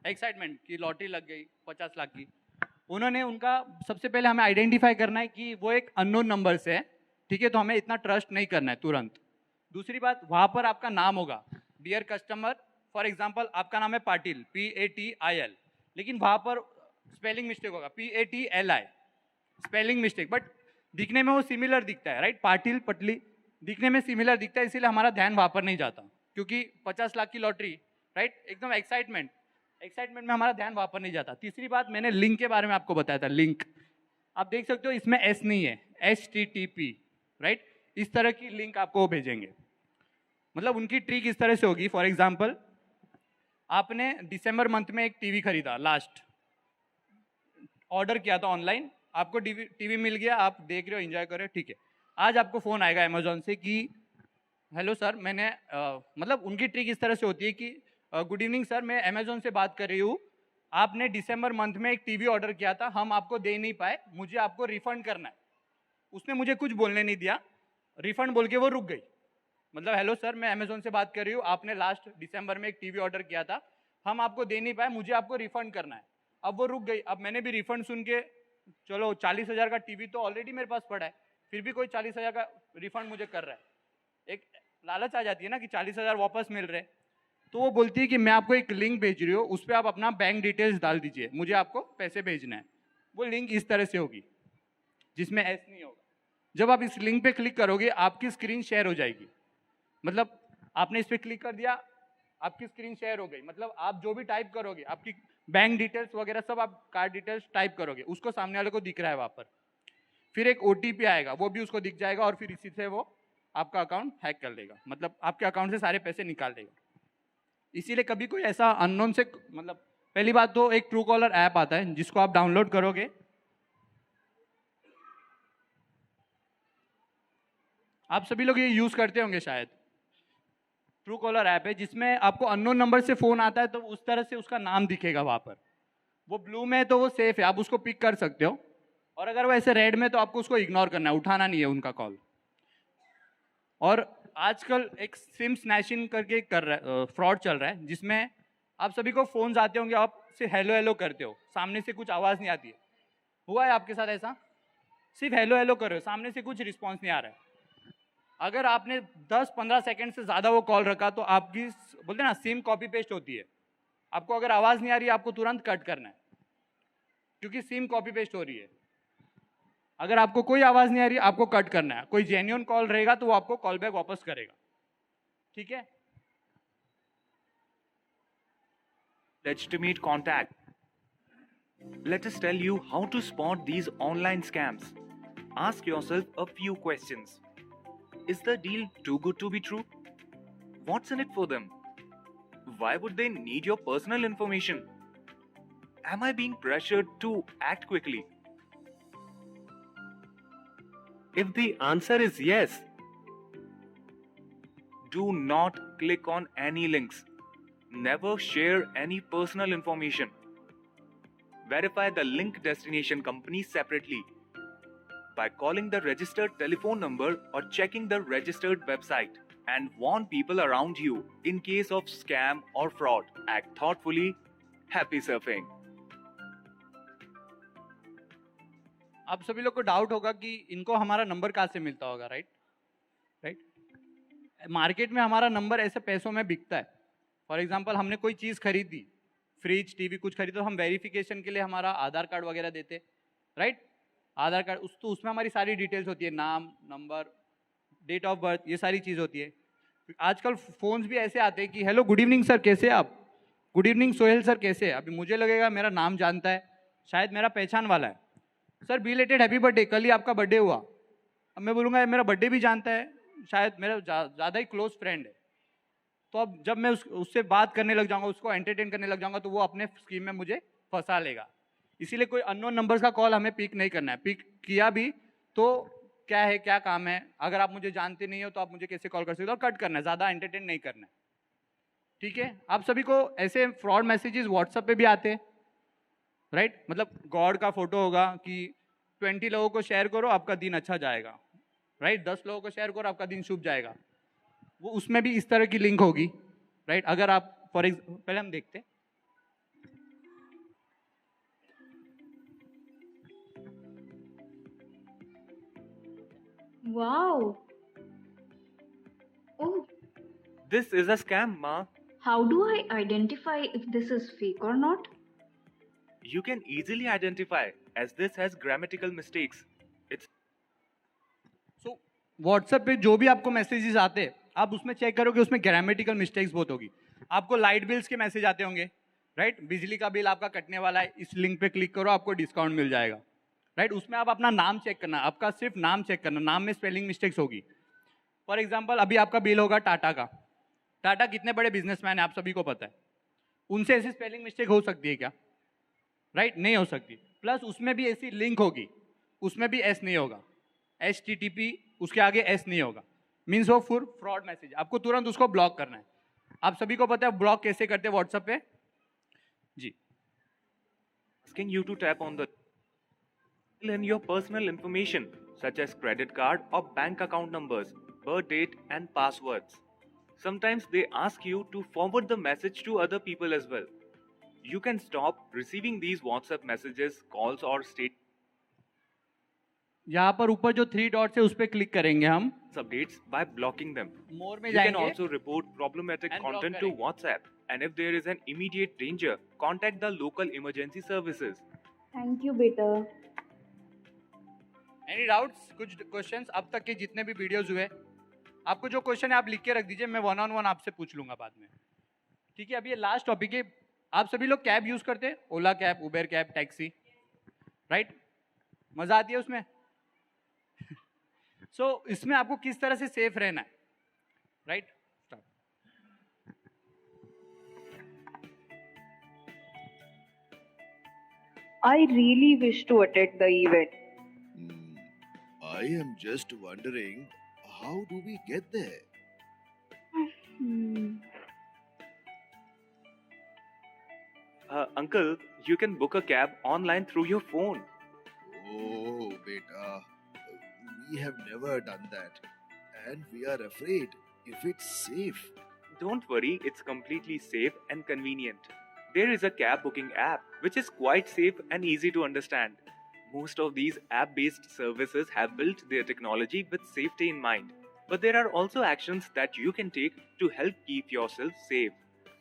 एक्साइटमेंट कि लॉटरी लग गई 50 लाख की। उन्होंने उनका सबसे पहले हमें आइडेंटिफाई करना है कि वो एक अननोन नंबर से है, ठीक है? तो हमें इतना ट्रस्ट नहीं करना है तुरंत। दूसरी बात, वहां पर आपका नाम होगा, डियर कस्टमर, फॉर एग्जाम्पल आपका नाम है पाटिल, PATIL, लेकिन वहां पर स्पेलिंग मिस्टेक होगा, PATLI, स्पेलिंग मिस्टेक, बट दिखने में वो सिमिलर दिखता है, राइट? पाटिल पटली दिखने में सिमिलर दिखता है, इसीलिए हमारा ध्यान वहां पर नहीं जाता, क्योंकि 50 लाख की लॉटरी, राइट? एकदम एक्साइटमेंट में हमारा ध्यान वहां पर नहीं जाता। तीसरी बात, मैंने लिंक के बारे में आपको बताया था, लिंक आप देख सकते हो इसमें S नहीं है, HTTP, राइट? इस तरह की लिंक आपको वो भेजेंगे। मतलब उनकी ट्रिक इस तरह से होगी, फॉर एग्जाम्पल आपने दिसंबर मंथ में एक टीवी खरीदा, लास्ट ऑर्डर किया था ऑनलाइन, आपको टीवी मिल गया, आप देख रहे हो, एंजॉय कर रहे हो, ठीक है? आज आपको फोन आएगा अमेजोन से कि हेलो सर, मैंने मतलब उनकी ट्रिक इस तरह से होती है कि गुड इवनिंग सर, मैं अमेजोन से बात कर रही हूँ, आपने दिसंबर मंथ में एक टीवी ऑर्डर किया था, हम आपको दे नहीं पाए, मुझे आपको रिफंड करना है। उसने मुझे कुछ बोलने नहीं दिया, रिफंड बोल के वो रुक गई। मतलब हेलो सर, मैं अमेजोन से बात कर रही हूँ, आपने लास्ट दिसंबर में एक टीवी ऑर्डर किया था, हम आपको दे नहीं पाए, मुझे आपको रिफंड करना है। अब वो रुक गई। अब मैंने भी रिफंड सुन के, चलो 40,000 का टीवी तो ऑलरेडी मेरे पास पड़ा है, फिर भी कोई 40,000 का रिफंड मुझे कर रहा है, एक लालच आ जाती है ना कि 40,000 वापस मिल रहे। तो वो बोलती है कि मैं आपको एक लिंक भेज रही हूँ, उस पर आप अपना बैंक डिटेल्स डाल दीजिए, मुझे आपको पैसे भेजना है। वो लिंक इस तरह से होगी जिसमें एस नहीं होगा। जब आप इस लिंक पे क्लिक करोगे, आपकी स्क्रीन शेयर हो जाएगी। मतलब आपने इस पे क्लिक कर दिया, आपकी स्क्रीन शेयर हो गई। मतलब आप जो भी टाइप करोगे, आपकी बैंक डिटेल्स वगैरह सब, आप कार्ड डिटेल्स टाइप करोगे, उसको सामने वाले को दिख रहा है वहां पर। फिर एक OTP आएगा, वो भी उसको दिख जाएगा, और फिर इसी से वो आपका अकाउंट हैक कर लेगा, मतलब आपके अकाउंट से सारे पैसे निकाल लेगा। इसीलिए कभी कोई ऐसा अननोन से, मतलब पहली बात तो एक ट्रू कॉलर ऐप आता है जिसको आप डाउनलोड करोगे, आप सभी लोग ये यूज करते होंगे शायद। ट्रू कॉलर ऐप है जिसमें आपको अननोन नंबर से फोन आता है, तो उस तरह से उसका नाम दिखेगा वहां पर। वो ब्लू में है तो वो सेफ है, आप उसको पिक कर सकते हो, और अगर वो ऐसे रेड में तो आपको उसको इग्नोर करना है, उठाना नहीं है उनका कॉल। और आजकल एक सिम स्नैचिंग करके फ्रॉड चल रहा है, जिसमें आप सभी को फोन्स आते होंगे, आप सिर्फ हेलो हेलो करते हो, सामने से कुछ आवाज़ नहीं आती है। हुआ है आपके साथ ऐसा? सिर्फ हेलो हेलो कर रहे हो, सामने से कुछ रिस्पॉन्स नहीं आ रहा है। अगर आपने 10-15 सेकंड से ज़्यादा वो कॉल रखा तो आपकी बोलते हैं ना सिम कॉपी पेस्ट होती है। आपको अगर आवाज़ नहीं आ रही है आपको तुरंत कट करना है, क्योंकि सिम कॉपी पेस्ट हो रही है। अगर आपको कोई आवाज़ नहीं आ रही आपको कट करना है। कोई जेन्युइन कॉल रहेगा तो वो आपको कॉल बैक वापस करेगा, ठीक है? Legitimate contact. Let us tell you how to spot these online scams. Ask yourself a few questions. Is the deal too good to be true? What's in it for them? Why would they need your personal information? Am I being pressured to act quickly? If the answer is yes, do not click on any links. Never share any personal information. Verify the link destination company separately by calling the registered telephone number or checking the registered website, and warn people around you in case of scam or fraud. Act thoughtfully. Happy surfing. आप सभी लोग को doubt होगा कि इनको हमारा number कहाँ से मिलता होगा, राइट? मार्केट में हमारा नंबर ऐसे पैसों में बिकता है। फॉर एग्जांपल हमने कोई चीज़ खरीदी, फ्रिज, टीवी कुछ खरीदो, हम वेरिफिकेशन के लिए हमारा आधार कार्ड वगैरह देते, राइट? आधार कार्ड तो उसमें हमारी सारी डिटेल्स होती है, नाम, नंबर, डेट ऑफ बर्थ, ये सारी चीज़ होती है। आजकल फ़ोन्स भी ऐसे आते हैं कि हेलो गुड इवनिंग सर कैसे आप, गुड इवनिंग सोहेल सर कैसे। अभी मुझे लगेगा मेरा नाम जानता है, शायद मेरा पहचान वाला है, सर बिलेटेड हैप्पी बर्थडे, कल ही आपका बर्थडे हुआ। अब मैं बोलूँगा मेरा बर्थडे भी जानता है, शायद मेरा ज़्यादा ही क्लोज फ्रेंड है। तो अब जब मैं उससे बात करने लग जाऊँगा, उसको एंटरटेन करने लग जाऊँगा, तो वो अपने स्कीम में मुझे फंसा लेगा। इसीलिए कोई अननोन नंबर्स का कॉल हमें पिक नहीं करना है। पिक किया भी तो क्या है, क्या काम है, अगर आप मुझे जानते नहीं हो तो आप मुझे कैसे कॉल कर सकते हो, और कट करना है, ज़्यादा एंटरटेन नहीं करना है, ठीक है? आप सभी को ऐसे फ्रॉड मैसेजेस व्हाट्सएप पे भी आते हैं, राइट? मतलब गॉड का फोटो होगा कि 20 लोगों को शेयर करो आपका दिन अच्छा जाएगा, राइट? 10 लोगों को शेयर करो आपका दिन शुभ जाएगा। वो उसमें भी इस तरह की लिंक होगी, राइट? अगर आप पहले हम देखते हैं। Wow. Oh, This is a scam, ma. how do I identify if this is fake or not? You can easily identify as this has grammatical mistakes. It's so WhatsApp पे जो भी आपको मैसेजेस आते हैं आप उसमें चेक करोगे, उसमें ग्रामेटिकल मिस्टेक्स बहुत होगी। आपको लाइट बिल्स के मैसेज आते होंगे, राइट? बिजली का बिल आपका कटने वाला है, इस लिंक पे क्लिक करो आपको डिस्काउंट मिल जाएगा, राइट? उसमें आप अपना नाम चेक करना, आपका सिर्फ नाम चेक करना, नाम में स्पेलिंग मिस्टेक्स होगी। फॉर एग्जाम्पल अभी आपका बिल होगा टाटा का। टाटा कितने बड़े बिजनेसमैन है आप सभी को पता है, उनसे ऐसी स्पेलिंग मिस्टेक हो सकती है क्या? राइट? नहीं हो सकती। प्लस उसमें भी ऐसी लिंक होगी, उसमें भी एस नहीं होगा, HTTP उसके आगे एस नहीं होगा, मीन्स वो फुल फ्रॉड मैसेज। आपको तुरंत उसको ब्लॉक करना है। आप सभी को पता है ब्लॉक कैसे करते हैं व्हाट्सएप पे? जी, asking you to tap on the fill in your personal information such as credit card or bank account numbers, birth date, and passwords. Sometimes they ask you to forward the message to other people as well. You can stop receiving these WhatsApp messages, calls, or state यहाँ पर ऊपर जो 3 dots है उस पर click करेंगे हम, updates by blocking them. मोर में You can जाएंगे also report problematic and block content to करेंगे। WhatsApp. And if there is an immediate danger, contact the local emergency services. Thank you, beta. Any doubts? कुछ questions अब तक के जितने भी videos हुए, आपको जो क्वेश्चन है आप लिख के रख दीजिए, मैं 1-on-1 आपसे पूछ लूंगा बाद में, ठीक है? अब ये लास्ट टॉपिक है। आप सभी लोग कैब यूज करते हैं, Ola cab, Uber cab, taxi, right? मजा आती है उसमें। सो इसमें आपको किस तरह से सेफ रहना है, right? I really wish to attend the event. I am just wondering, how do we get there? Hmm. Uncle, you can book a cab online through your phone. Oh, beta, we have never done that, and we are afraid if it's safe. Don't worry, it's completely safe and convenient. There is a cab booking app which is quite safe and easy to understand. Most of these app based services have built their technology with safety in mind. But there are also actions that you can take to help keep yourself safe.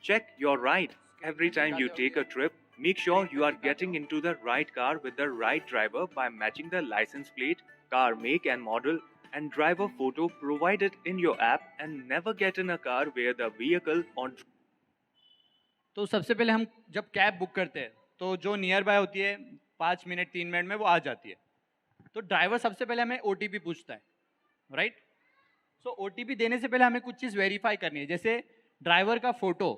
Check your ride. Every time you take a trip, make sure you are getting into the right car with the right driver by matching the license plate, car make and model, and driver photo provided in your app, and never get in a car where the vehicle or तो सबसे पहले हम जब cab book करते हैं तो जो near by होती है 5 मिनट 3 मिनट में वो आ जाती है. तो ड्राइवर सबसे पहले हमें OTP पूछता है, राइट. सो OTP देने से पहले हमें कुछ चीज़ वेरीफाई करनी है, जैसे ड्राइवर का फोटो,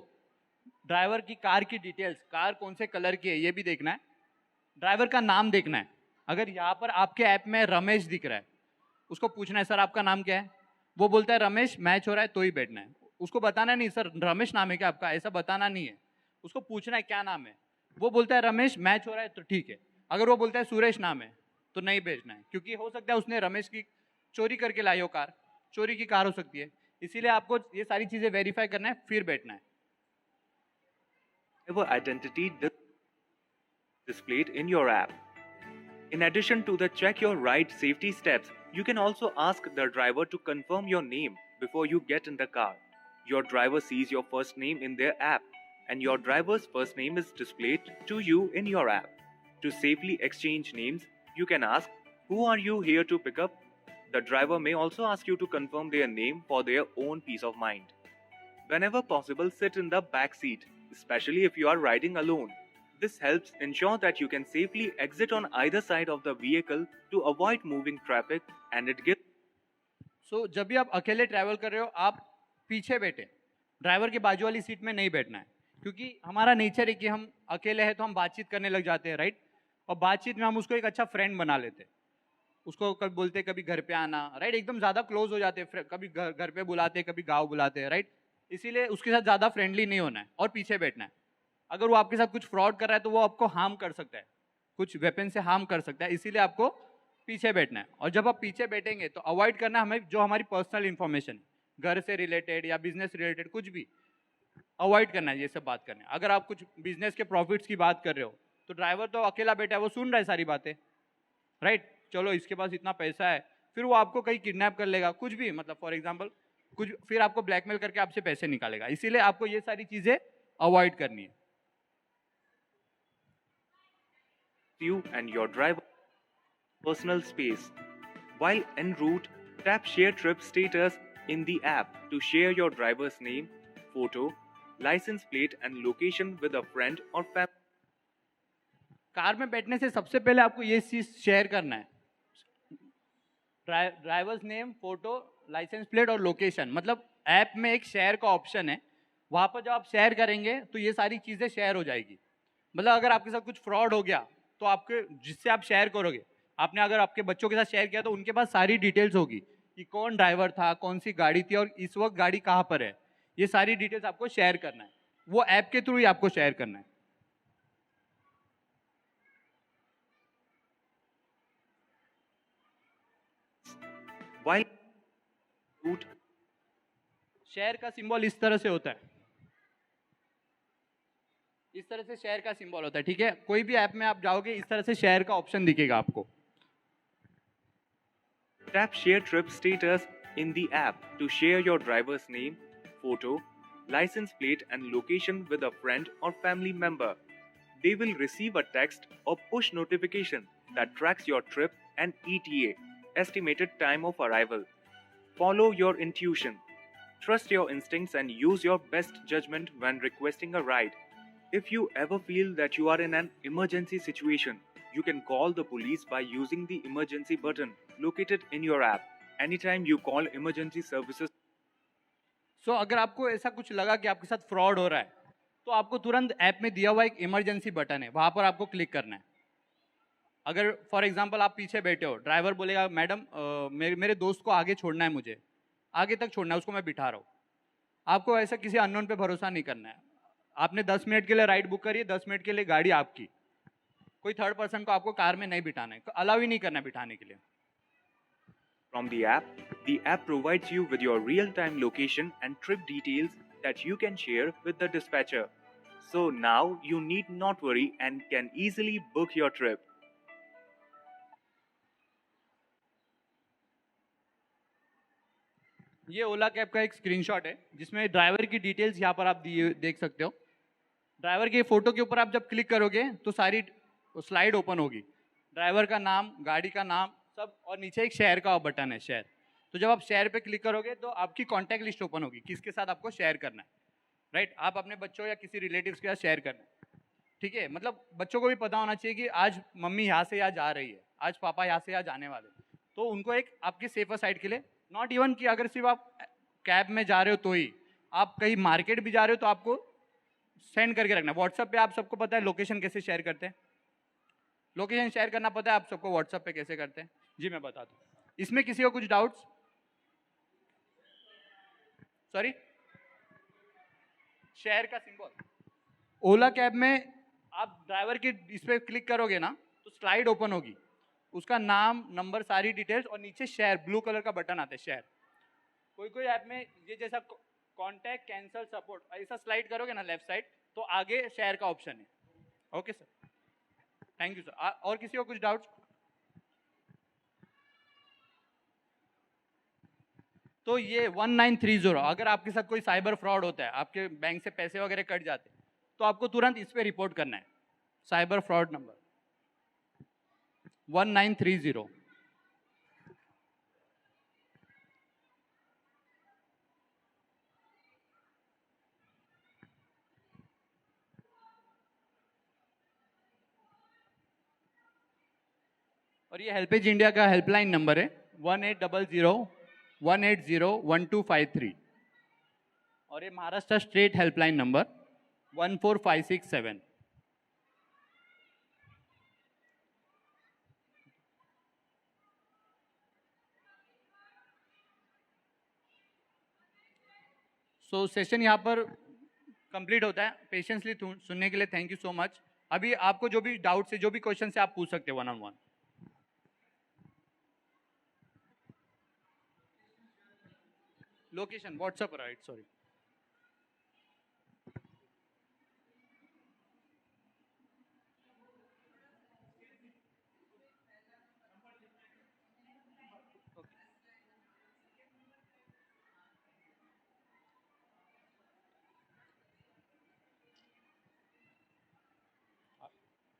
ड्राइवर की कार की डिटेल्स, कार कौन से कलर की है ये भी देखना है, ड्राइवर का नाम देखना है. अगर यहाँ पर आपके ऐप में रमेश दिख रहा है, उसको पूछना है सर आपका नाम क्या है. वो बोलता है रमेश, मैच हो रहा है तो ही बैठना है. उसको बताना नहीं सर रमेश नाम है क्या आपका, ऐसा बताना नहीं है. उसको पूछना है क्या नाम है. वो बोलता है रमेश, मैच हो रहा है तो ठीक है. अगर वो बोलता है सुरेश नाम है तो नहीं भेजना है, क्योंकि हो सकता है उसने रमेश की चोरी करके लाई हो कार, चोरी की कार हो सकती है. इसीलिए आपको ये सारी चीज़ें वेरीफाई करना है फिर बैठना है. driver identity displayed in your app. In addition to the check your ride safety steps, you can also ask the driver to confirm your name before you get in the car. Your driver sees your first name in their app, and your driver's first name is displayed to you in your app. To safely exchange names, you can ask, "Who are you here to pick up?" The driver may also ask you to confirm their name for their own peace of mind. Whenever possible, sit in the back seat, especially if you are riding alone. This helps ensure that you can safely exit on either side of the vehicle to avoid moving traffic, and it gives सो जब भी आप अकेले travel कर रहे हो आप पीछे बैठे, ड्राइवर के बाजू वाली सीट में नहीं बैठना है, क्योंकि हमारा नेचर है कि हम अकेले हैं तो हम बातचीत करने लग जाते हैं, राइट. और बातचीत में हम उसको एक अच्छा फ्रेंड बना लेते हैं. उसको कभी बोलते कभी घर पे आना, राइट. एकदम ज़्यादा क्लोज हो जाते हैं, कभी घर पे बुलाते कभी गाँव बुलाते हैं, राइट. इसीलिए उसके साथ ज़्यादा फ्रेंडली नहीं होना है और पीछे बैठना है. अगर वो आपके साथ कुछ फ्रॉड कर रहा है तो वो आपको हार्म कर सकता है, कुछ वेपन से हार्म कर सकता है. इसीलिए आपको पीछे बैठना है. और जब आप पीछे बैठेंगे तो अवॉइड करना है हमें जो हमारी पर्सनल इन्फॉर्मेशन, घर से रिलेटेड या बिजनेस रिलेटेड कुछ भी अवॉइड करना है, ये सब बात करना है. अगर आप कुछ बिजनेस के प्रॉफिट्स की बात कर रहे हो तो ड्राइवर तो अकेला बैठा है, वो सुन रहा है सारी बातें, राइट. चलो इसके पास इतना पैसा है, फिर वो आपको कहीं किडनैप कर लेगा, कुछ भी, मतलब फॉर एग्जाम्पल कुछ, फिर आपको ब्लैकमेल करके आपसे पैसे निकालेगा. इसीलिए आपको ये सारी चीज़ें अवॉइड करनी है. you and your driver personal space. While en route, tap Share Trip Status in the app to share your driver's name, photo, license plate, and location with a friend or family. Car में बैठने से सबसे पहले आपको ये चीज़ share करना है, drivers name, photo, licence plate और लोकेशन. मतलब ऐप में एक शेयर का ऑप्शन है, वहाँ पर जब आप शेयर करेंगे तो ये सारी चीज़ें शेयर हो जाएगी. मतलब अगर आपके साथ कुछ फ्रॉड हो गया तो आपके जिससे आप शेयर करोगे, आपने अगर आपके बच्चों के साथ शेयर किया तो उनके पास सारी डिटेल्स होगी कि कौन ड्राइवर था, कौन सी गाड़ी थी और इस वक्त गाड़ी कहाँ पर है. ये सारी डिटेल्स आपको शेयर करना है, वो ऐप के थ्रू ही आपको शेयर करना है. While route, शेयर का सिंबल इस तरह से होता है, इस तरह से शेयर का सिंबल होता है, ठीक है. कोई भी ऐप में आप जाओगे इस तरह से शेयर का ऑप्शन दिखेगा आपको. tap Share Trip Status in the app to share your driver's name, photo, license plate, and location with a friend or family member. They will receive a text or push notification that tracks your trip and ETA, estimated time of arrival. Follow your intuition. Trust your instincts and use your best judgment when requesting a ride. If you ever feel that you are in an emergency situation, you can call the police by using the emergency button located in your app. Anytime you call emergency services, सो अगर आपको ऐसा कुछ लगा कि आपके साथ fraud हो रहा है तो आपको तुरंत ऐप में दिया हुआ एक इमरजेंसी बटन है, वहाँ पर आपको क्लिक करना है. अगर फॉर एग्जांपल आप पीछे बैठे हो, ड्राइवर बोलेगा मैडम मेरे दोस्त को आगे छोड़ना है, मुझे आगे तक छोड़ना है, उसको मैं बिठा रहा हूँ. आपको ऐसा किसी अननोन पे भरोसा नहीं करना है. आपने 10 मिनट के लिए राइड बुक करी है, 10 मिनट के लिए गाड़ी आपकी, कोई थर्ड पर्सन को आपको कार में नहीं बिठाना है, अलाउ ही नहीं करना है बिठाने के लिए. from the app provides you with your real-time location and trip details that you can share with the dispatcher. So now you need not worry and can easily book your trip. ये ओला cab का एक screenshot है जिसमें driver की details यहाँ पर आप देख सकते हो। ड्राइवर के फोटो के ऊपर आप जब क्लिक करोगे तो सारी स्लाइड ओपन होगी। ड्राइवर का नाम, गाड़ी का नाम सब, और नीचे एक शेयर का बटन है, शेयर। तो जब आप शेयर पे क्लिक करोगे तो आपकी कॉन्टैक्ट लिस्ट ओपन होगी, किसके साथ आपको शेयर करना है, राइट। आप अपने बच्चों या किसी रिलेटिव्स के साथ शेयर करना है, ठीक है। मतलब बच्चों को भी पता होना चाहिए कि आज मम्मी यहाँ से यहाँ जा रही है, आज पापा यहाँ से यहाँ जाने वाले, तो उनको एक आपके सेफर साइड के लिए, नॉट इवन कि अगर सिर्फ आप कैब में जा रहे हो तो ही, आप कहीं मार्केट भी जा रहे हो तो आपको सेंड करके रखना। व्हाट्सएप पे आप सबको पता है लोकेशन कैसे शेयर करते हैं, लोकेशन शेयर करना पता है आप सबको व्हाट्सएप पे कैसे करते हैं। जी मैं बताता हूँ। इसमें किसी को कुछ डाउट्स? सॉरी, शेयर का सिंबल ओला कैब में आप ड्राइवर के इस पे क्लिक करोगे ना तो स्लाइड ओपन होगी, उसका नाम, नंबर, सारी डिटेल्स, और नीचे शेयर ब्लू कलर का बटन आता है, शेयर। कोई कोई ऐप में ये जैसा कॉन्टैक्ट, कैंसल, सपोर्ट, ऐसा स्लाइड करोगे ना लेफ्ट साइड तो आगे शेयर का ऑप्शन है। Okay sir, thank you sir. और किसी को कुछ डाउट्स? तो ये 1930, अगर आपके साथ कोई साइबर फ्रॉड होता है, आपके बैंक से पैसे वगैरह कट जाते हैं, तो आपको तुरंत इस पे रिपोर्ट करना है, साइबर फ्रॉड नंबर 1930। और ये हेल्पेज इंडिया का हेल्पलाइन नंबर है 1800-180-1253, और ये महाराष्ट्र स्टेट हेल्पलाइन नंबर 14567। सो सेशन यहाँ पर कंप्लीट होता है। पेशेंसली सुनने के लिए थैंक यू सो मच। अभी आपको जो भी डाउट्स है, जो भी क्वेश्चन है, आप पूछ सकते हो 1-on-1। Location WhatsApp, right, sorry.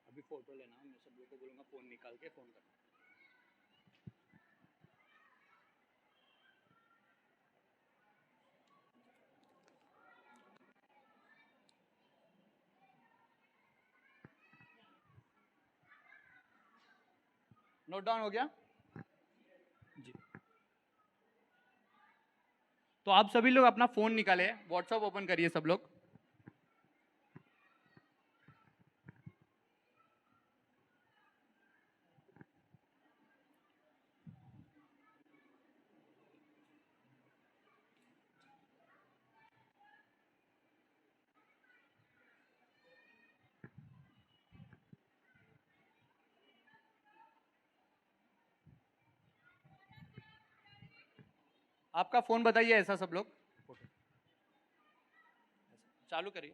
अभी फोटो लेना, मैं सब लोग को बोलूंगा फोन निकाल के फोन करना। नोट डाउन हो गया जी। तो आप सभी लोग अपना फोन निकाले, व्हाट्सएप ओपन करिए सब लोग। आपका फोन बताइए, ऐसा सब लोग चालू करिए।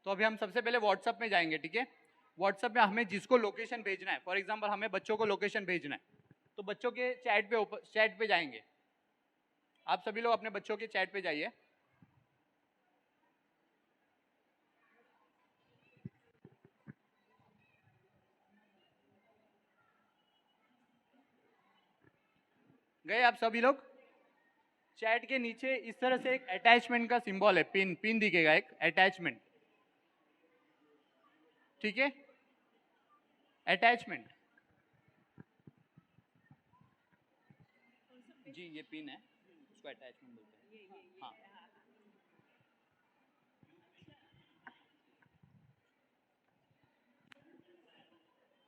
तो अभी हम सबसे पहले व्हाट्सएप में जाएंगे, ठीक है। व्हाट्सएप में हमें जिसको लोकेशन भेजना है, फॉर एग्जांपल हमें बच्चों को लोकेशन भेजना है, तो बच्चों के चैट पे जाएंगे। आप सभी लोग अपने बच्चों के चैट पे जाइए। गए आप सभी लोग? चैट के नीचे इस तरह से एक अटैचमेंट का सिंबल है, पिन पिन दिखेगा, एक अटैचमेंट, ठीक है। अटैचमेंट जी, ये पिन है, उसको अटैचमेंट बोलते हैं। हाँ,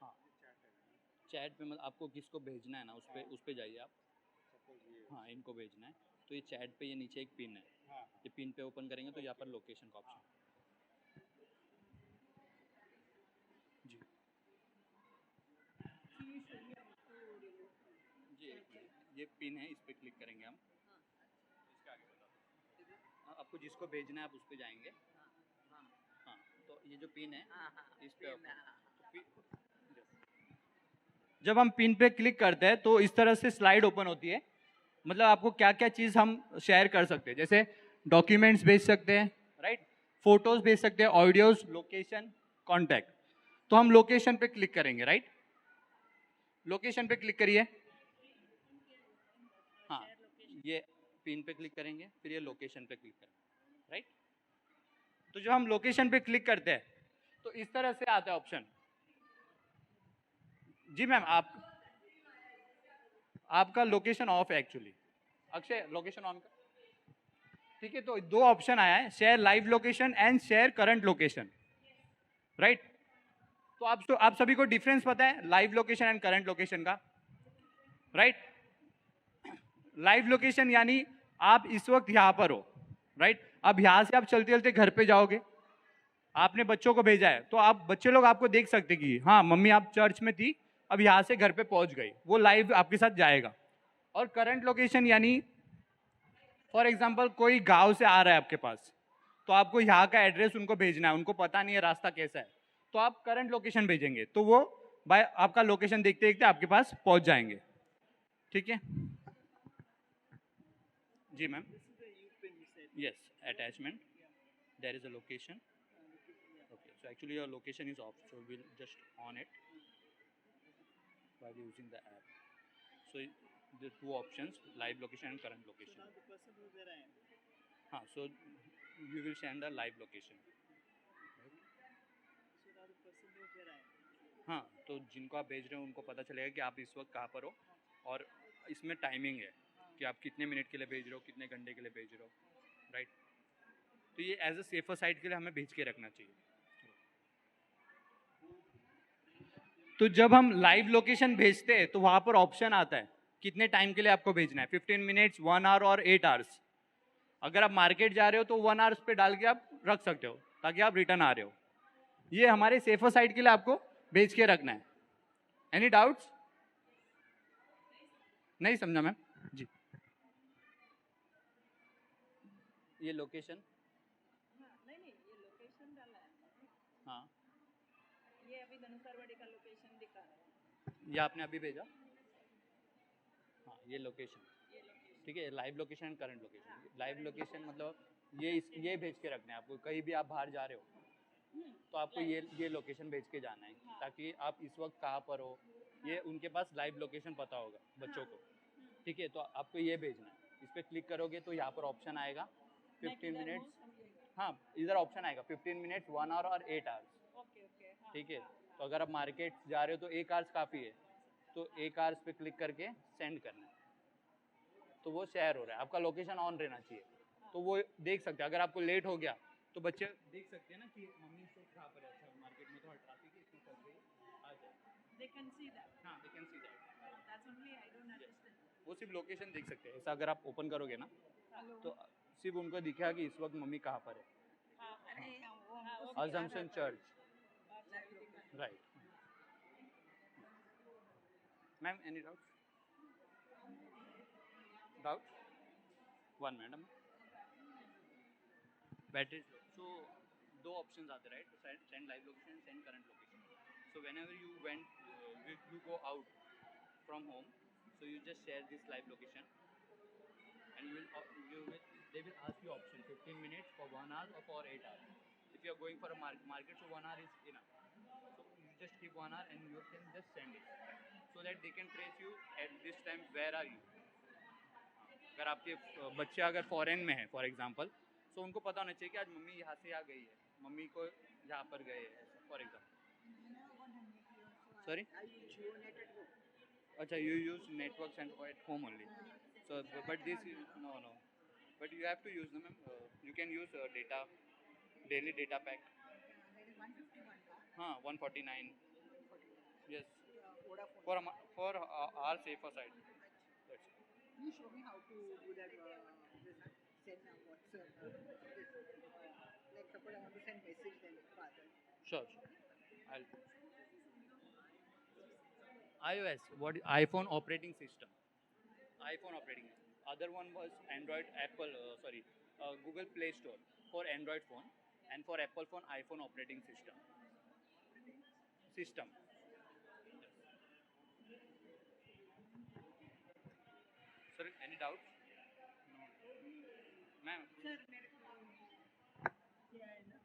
हाँ, चैट पे मतलब आपको किसको भेजना है ना, उस पे जाइए आप। हाँ, इनको भेजना है तो ये चैट पे, ये नीचे एक पिन है, ये पिन पे ओपन करेंगे तो यहाँ पर लोकेशन का ऑप्शन। जी जी, एक मिनट। ये पिन है, इस पर क्लिक करेंगे हम। इसके आगे बताओ। आपको जिसको भेजना है आप उस पर जाएंगे। हाँ, तो ये जो पिन है इस पे जब हम पिन पे क्लिक करते हैं तो इस तरह से स्लाइड ओपन होती है। मतलब आपको क्या क्या चीज़ हम शेयर कर सकते हैं, जैसे डॉक्यूमेंट्स भेज सकते हैं, राइट, फोटोज भेज सकते हैं, ऑडियोज, लोकेशन, कॉन्टैक्ट। तो हम लोकेशन पे क्लिक करेंगे, राइट, लोकेशन पे क्लिक करिए। हाँ, ये पिन पे क्लिक करेंगे, फिर ये लोकेशन पे क्लिक करेंगे, राइट। तो जब हम लोकेशन पे क्लिक करते हैं तो इस तरह से आता है ऑप्शन। जी मैम, आपका लोकेशन ऑफ है एक्चुअली। अक्षय, लोकेशन ऑन कर। ठीक है, तो दो ऑप्शन आया है, share live location and share current location, right. तो आप सभी को डिफरेंस पता है live location and current location का, राइट। लाइव लोकेशन यानी आप इस वक्त यहां पर हो, राइट। अब यहां से आप चलते चलते घर पे जाओगे, आपने बच्चों को भेजा है, तो आप बच्चे लोग आपको देख सकते कि हाँ मम्मी आप चर्च में थी, अब यहाँ से घर पे पहुंच गई, वो लाइव आपके साथ जाएगा। और करंट लोकेशन यानी फॉर एग्जांपल कोई गांव से आ रहा है आपके पास, तो आपको यहाँ का एड्रेस उनको भेजना है, उनको पता नहीं है रास्ता कैसा है, तो आप करंट लोकेशन भेजेंगे, तो वो बाय आपका लोकेशन देखते देखते आपके पास पहुंच जाएंगे। ठीक है जी ma'am. Yes, attachment, there is a location. Okay, so actually your location is off, so we'll just on it while using the app. So the two options, live location and current location. हाँ, so you will send the live location. हाँ, तो जिनको आप भेज रहे हो उनको पता चलेगा कि आप इस वक्त कहाँ पर हो, और इसमें टाइमिंग है कि आप कितने मिनट के लिए भेज रहे हो, कितने घंटे के लिए भेज रहे हो, राइट। तो ये एज अ सेफर साइड के लिए हमें भेज के रखना चाहिए। तो जब हम लाइव लोकेशन भेजते हैं तो वहां पर ऑप्शन आता है कितने टाइम के लिए आपको भेजना है, 15 मिनट्स, 1 आवर और 8 आवर्स। अगर आप मार्केट जा रहे हो तो 1 आवर्स पे डाल के आप रख सकते हो ताकि आप रिटर्न आ रहे हो। ये हमारे सेफर साइड के लिए आपको भेज के रखना है। Any doubts? नहीं समझा मैम? जी, ये लोकेशन, हाँ, ये अभी धनुकरवाड़ी का लोकेशन दिखा रहा है, ये आपने अभी भेजा। हाँ, ये लोकेशन, ठीक है, live location and current location. Live location मतलब ये भेज के रखना है आपको, कहीं भी आप बाहर जा रहे हो तो आपको ये लोकेशन भेज के जाना है, ताकि आप इस वक्त कहाँ पर हो, ये उनके पास लाइव लोकेशन पता होगा बच्चों को। ठीक है, तो आपको ये भेजना है। इस पर क्लिक करोगे तो यहाँ पर ऑप्शन आएगा 15 मिनट्स, हाँ इधर ऑप्शन आएगा 15 मिनट्स, 1 आवर और 8 आवर्स। ठीक है, तो अगर आप मार्केट जा रहे हो तो 1 आवर्स काफ़ी है, तो 1 आवर्स पे क्लिक करके सेंड करना है, तो वो शेयर हो रहा है। आपका लोकेशन ऑन रहना चाहिए, तो वो देख सकते हैं। अगर आपको लेट हो गया तो बच्चे देख सकते हैं ना कि मम्मी तो कहाँ पर है, अच्छा मार्केट में थोड़ा ट्रैफिक है, इसमें फंस गई, आ जाए। दे कैन सी दैट, हाँ they can see that, that's only I don't understand. वो सिर्फ लोकेशन देख सकते हैं। ऐसा अगर आप ओपन करोगे ना तो सिर्फ उनको दिखेगा कि इस वक्त मम्मी कहाँ पर है। Assumption Church, right. Ma'am any doubt? Doubt? One madam, battery. So दो ऑप्शंस आते हैं, right, send live location, send current location. So whenever you go out from home, so you just share this live location and they will ask you option 15 minutes for 1 hour or for 8 hours. If you are going for a market, so 1 hour is enough. So you just keep 1 hour and you can just send it so that they can trace you at this time where are you. अगर आपके बच्चे अगर foreign में है for example, तो उनको पता होना चाहिए कि आज मम्मी यहाँ से यहाँ गई है, मम्मी को यहाँ पर गए हैं फॉर एग्जांपल। सॉरी, अच्छा, you use networks and at home only, so but this is no, but you have to use them, you can use data, daily data pack. हाँ, 149, yes, for our safer side. That's it. You show me how to do that, send WhatsApp, like suppose I want to send message then father. Sure. I'll iOS, what iPhone operating system. iPhone operating. Other one was Android, Google Play Store for Android phone, and for Apple phone, iPhone operating system. System. Sir, any doubts? No. Ma'am. Sir मेरे को क्या है ना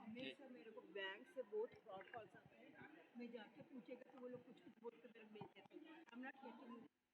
हमेशा मेरे को bank से बहुत फ्रॉड कॉल्स आते हैं मैं जाके पूछेगा तो वो लोग कुछ कुछ बोल के मेरे को भेज देते हैं आई एम नॉट गेटिंग